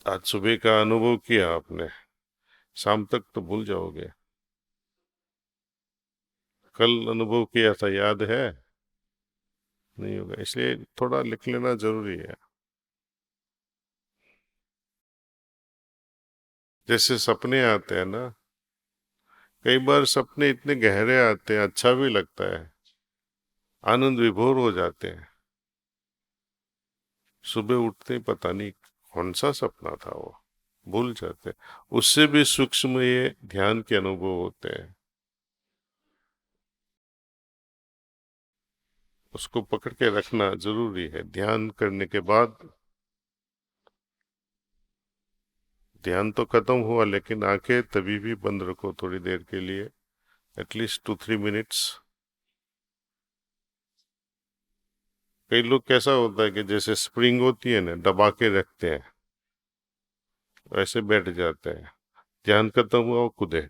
आज सुबह का अनुभव किया आपने, शाम तक तो भूल जाओगे। कल अनुभव किया था, याद है? नहीं होगा, इसलिए थोड़ा लिख लेना जरूरी है। जैसे सपने आते हैं ना, कई बार सपने इतने गहरे आते हैं, अच्छा भी लगता है, आनंद विभोर हो जाते हैं। सुबह उठते ही पता नहीं कौन सा सपना था वो, भूल जाते हैं। उससे भी सूक्ष्म ये ध्यान के अनुभव होते हैं। उसको पकड़ के रखना जरूरी है ध्यान करने के बाद। ध्यान तो खत्म हुआ, लेकिन आंखें तभी भी बंद रखो थोड़ी देर के लिए, एटलीस्ट 2-3 मिनट्स। कई लोग कैसा होता है कि जैसे स्प्रिंग होती है ना, दबा के रखते हैं, वैसे बैठ जाते हैं। ध्यान खत्म हुआ वो कूदे,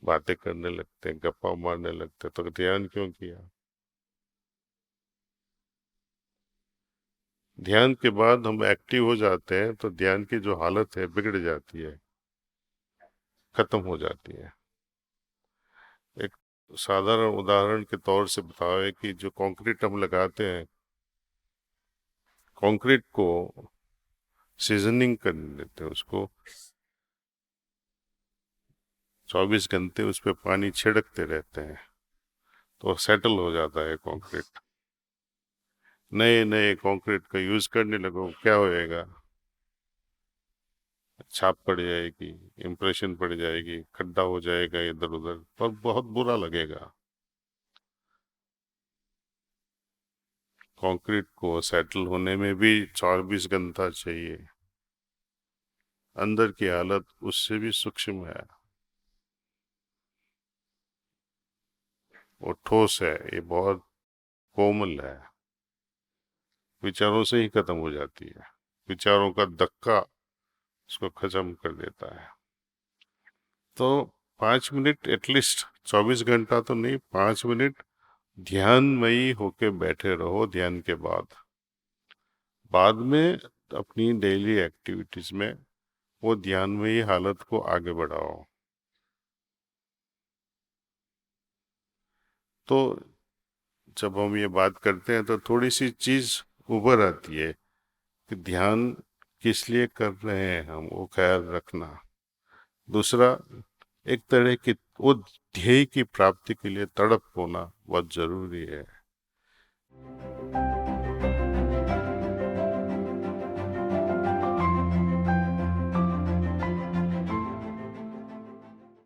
बातें करने लगते हैं, गप्पा मारने लगते हैं, तो ध्यान क्यों किया? ध्यान के बाद हम एक्टिव हो जाते हैं तो ध्यान की जो हालत है बिगड़ जाती है, खत्म हो जाती है। एक साधारण उदाहरण के तौर से बताओ है कि जो कंक्रीट हम लगाते हैं, कंक्रीट को सीजनिंग करने देते हैं, उसको 24 घंटे उस पर पानी छिड़कते रहते हैं, तो सेटल हो जाता है कंक्रीट। नए नए कंक्रीट का यूज करने लगो, क्या होएगा? छाप पड़ जाएगी, इम्प्रेशन पड़ जाएगी, खड्डा हो जाएगा इधर उधर, पर बहुत बुरा लगेगा। कंक्रीट को सेटल होने में भी 24 घंटा चाहिए। अंदर की हालत उससे भी सूक्ष्म है, वो ठोस है, ये बहुत कोमल है, विचारों से ही खत्म हो जाती है। विचारों का धक्का उसको खत्म कर देता है। तो 5 मिनट एटलीस्ट, 24 घंटा तो नहीं, 5 मिनट ध्यानमयी होके बैठे रहो ध्यान के बाद। बाद में अपनी डेली एक्टिविटीज में वो ध्यानमयी हालत को आगे बढ़ाओ। तो जब हम ये बात करते हैं तो थोड़ी सी चीज उभर आती है कि ध्यान किस लिए कर रहे हैं हम, वो ख्याल रखना। दूसरा, एक तरह की वो ध्येय की प्राप्ति के लिए तड़प होना बहुत जरूरी है।